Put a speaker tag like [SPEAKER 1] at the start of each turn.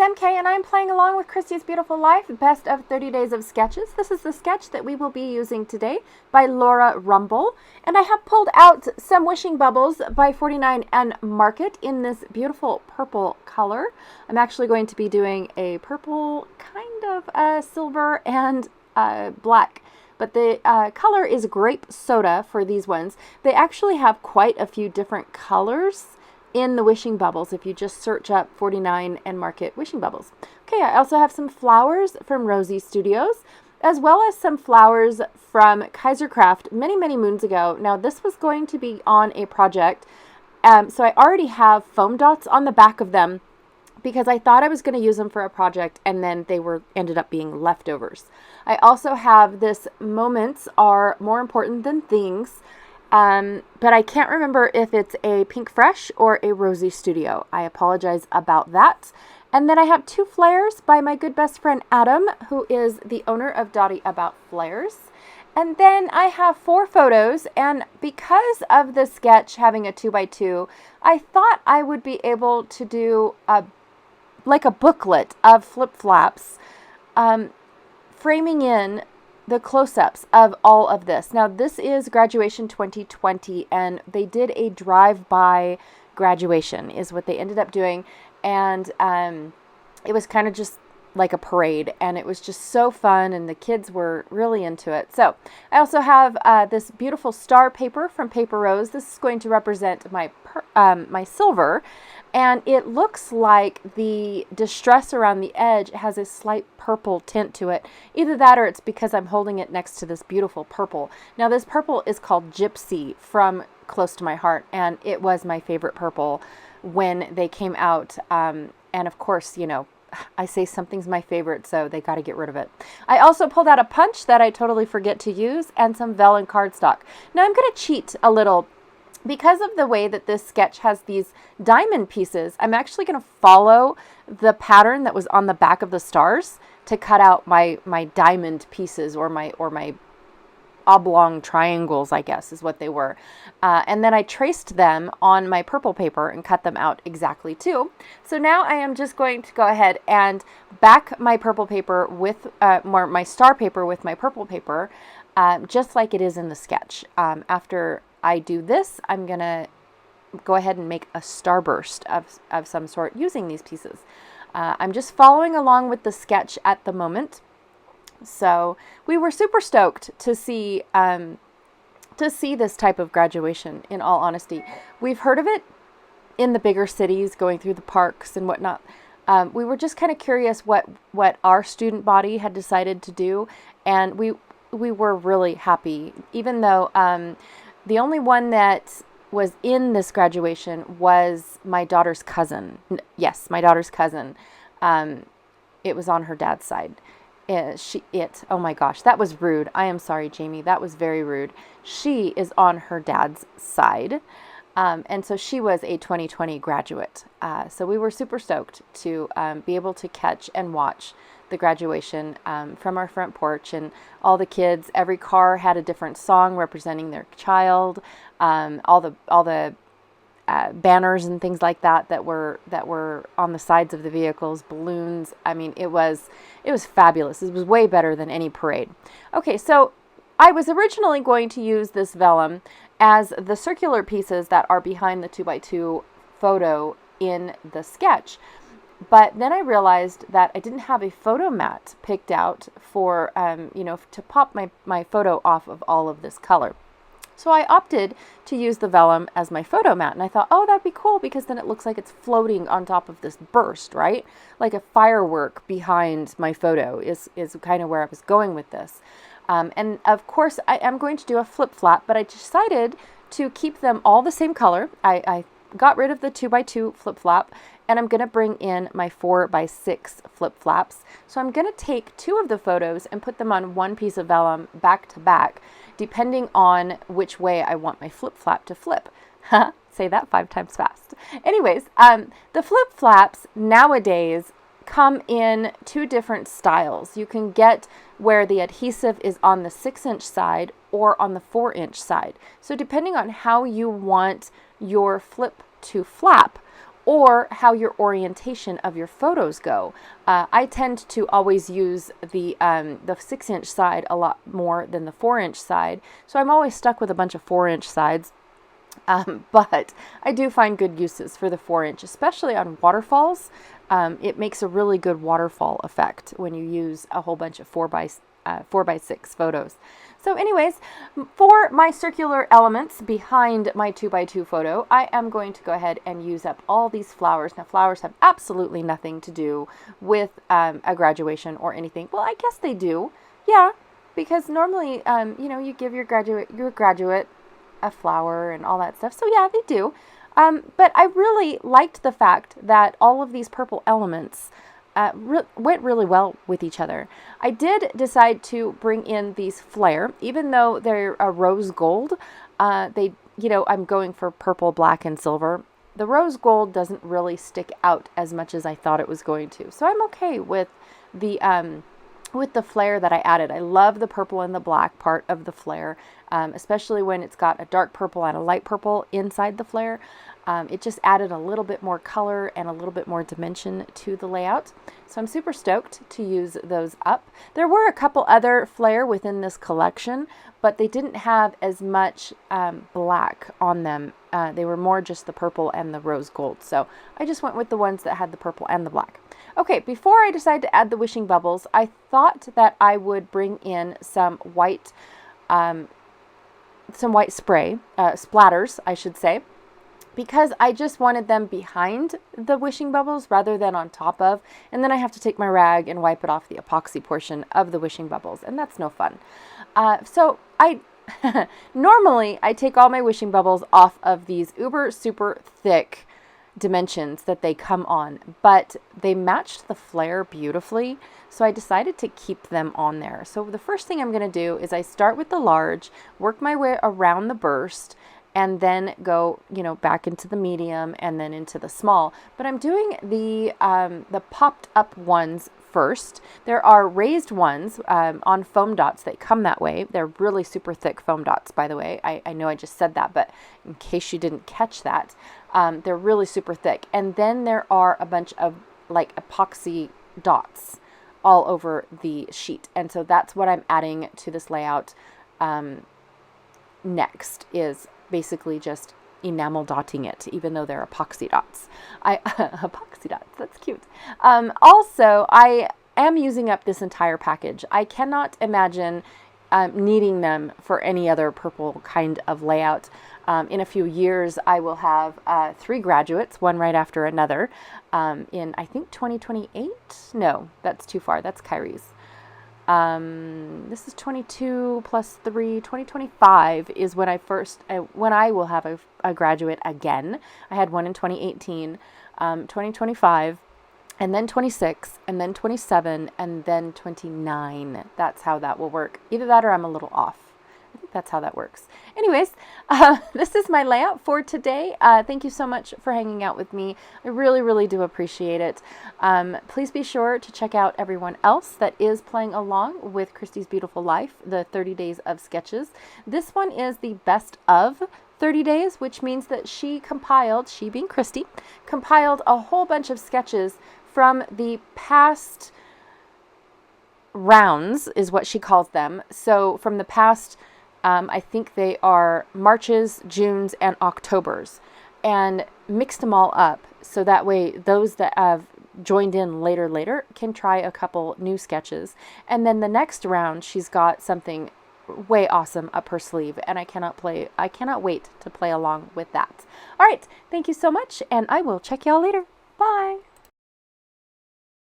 [SPEAKER 1] MK and I'm playing along with Christy's Beautiful Life, Best of 30 Days of Sketches. This is the sketch that we will be using today by Laura Rumble. And I have pulled out some wishing bubbles by 49 and Market in this beautiful purple color. I'm actually going to be doing a purple, kind of silver and black. But the color is grape soda for these ones. They actually have quite a few different colors in the wishing bubbles if you just search up 49 and Market wishing bubbles. Okay, I also have some flowers from Rosie Studios, as well as some flowers from Kaisercraft many moons ago. Now this was going to be on a project, so I already have foam dots on the back of them because I thought I was going to use them for a project, and then they ended up being leftovers. I also have this Moments Are More Important Than Things, but I can't remember if it's a Pink Fresh or a Rosie Studio. I apologize about that. And then I have two flares by my good best friend Adam, who is the owner of Dottie About Flares. And then I have 4 photos, and because of the sketch having a 2x2, I thought I would be able to do a booklet of flip-flaps, framing in the close-ups of all of this. Now this is graduation 2020, and they did a drive-by graduation is what they ended up doing, and it was kind of just like a parade, and it was just so fun, and the kids were really into it. So I also have this beautiful star paper from Paper Rose. This is going to represent my my silver, and it looks like the distress around the edge has a slight purple tint to it. Either that or it's because I'm holding it next to this beautiful purple. Now this purple is called Gypsy from Close to My Heart, and it was my favorite purple when they came out. And of course, you know, I say something's my favorite, so they got to get rid of it. I also pulled out a punch that I totally forget to use, and some vellum cardstock. Now I'm going to cheat a little. Because of the way that this sketch has these diamond pieces, I'm actually going to follow the pattern that was on the back of the stars to cut out my diamond pieces, or my oblong triangles, I guess is what they were. And then I traced them on my purple paper and cut them out exactly too. So now I am just going to go ahead and back my purple paper with my star paper with my purple paper, just like it is in the sketch. After I do this, I'm going to go ahead and make a starburst of some sort using these pieces. I'm just following along with the sketch at the moment. So we were super stoked to see this type of graduation, in all honesty. We've heard of it in the bigger cities, going through the parks and whatnot. We were just kind of curious what our student body had decided to do, and we were really happy, even though the only one that was in this graduation was my daughter's cousin. Yes, my daughter's cousin. It was on her dad's side. Oh my gosh, that was rude. I am sorry, Jamie. That was very rude. She is on her dad's side. And so she was a 2020 graduate. So we were super stoked to be able to catch and watch the graduation from our front porch, and all the kids. Every car had a different song representing their child. All the banners and things like that were on the sides of the vehicles, balloons. I mean, it was fabulous. It was way better than any parade. Okay, so I was originally going to use this vellum as the circular pieces that are behind the 2x2 photo in the sketch. But then I realized that I didn't have a photo mat picked out for, to pop my photo off of all of this color. So I opted to use the vellum as my photo mat, and I thought, oh, that'd be cool, because then it looks like it's floating on top of this burst, right? Like a firework behind my photo is kind of where I was going with this. And of course, I am going to do a flip flap, but I decided to keep them all the same color. I got rid of the 2x2 flip flap, and I'm going to bring in my 4x6 flip flaps. So I'm going to take 2 of the photos and put them on one piece of vellum back to back, depending on which way I want my flip flap to flip. Say that 5 times fast. Anyways, the flip flaps nowadays come in 2 different styles. You can get where the adhesive is on the 6-inch side or on the 4-inch side. So depending on how you want your flip to flap, or how your orientation of your photos go. I tend to always use the 6-inch side a lot more than the 4-inch side, so I'm always stuck with a bunch of 4-inch sides. But I do find good uses for the 4-inch, especially on waterfalls. It makes a really good waterfall effect when you use a whole bunch of 4x6 photos. So anyways, for my circular elements behind my 2x2 photo, I am going to go ahead and use up all these flowers. Now, flowers have absolutely nothing to do with a graduation or anything. Well, I guess they do. Yeah, because normally, you give your graduate a flower and all that stuff. So yeah, they do. But I really liked the fact that all of these purple elements went really well with each other. I did decide to bring in these flare, even though they're a rose gold. I'm going for purple, black, and silver. The rose gold doesn't really stick out as much as I thought it was going to. So I'm okay with the flare that I added. I love the purple and the black part of the flare, especially when it's got a dark purple and a light purple inside the flare. It just added a little bit more color and a little bit more dimension to the layout. So I'm super stoked to use those up. There were a couple other flare within this collection, but they didn't have as much black on them. They were more just the purple and the rose gold. So I just went with the ones that had the purple and the black. Okay, before I decide to add the wishing bubbles, I thought that I would bring in some white spray, splatters, I should say, because I just wanted them behind the wishing bubbles rather than on top of, and then I have to take my rag and wipe it off the epoxy portion of the wishing bubbles, and that's no fun. So I normally I take all my wishing bubbles off of these uber super thick dimensions that they come on, but they matched the flare beautifully, so I decided to keep them on there. So the first thing I'm going to do is I start with the large, work my way around the burst, and then go, back into the medium and then into the small. But I'm doing the popped up ones first. There are raised ones on foam dots that come that way. They're really super thick foam dots, by the way. I know I just said that, but in case you didn't catch that, they're really super thick. And then there are a bunch of like epoxy dots all over the sheet. And so that's what I'm adding to this layout next, is basically just enamel dotting it, even though they're epoxy dots. Epoxy dots, that's cute. Also, I am using up this entire package. I cannot imagine needing them for any other purple kind of layout. In a few years, I will have 3 graduates, one right after another, in, I think, 2028? No, that's too far. That's Kyrie's. This is 22 plus 3, 2025 is when I will have a graduate again. I had one in 2018, 2025, and then 26, and then 27, and then 29. That's how that will work. Either that or I'm a little off. I think that's how that works. Anyways, this is my layout for today. Thank you so much for hanging out with me. I really, really do appreciate it. Please be sure to check out everyone else that is playing along with Christy's Beautiful Life, the 30 Days of Sketches. This one is the best of 30 days, which means that she being Christy, compiled a whole bunch of sketches from the past rounds, is what she calls them. So from the past, I think they are Marches, Junes, and Octobers, and mixed them all up. So that way those that have joined in later can try a couple new sketches. And then the next round, she's got something way awesome up her sleeve, and I cannot wait to play along with that. All right. Thank you so much, and I will check y'all later. Bye.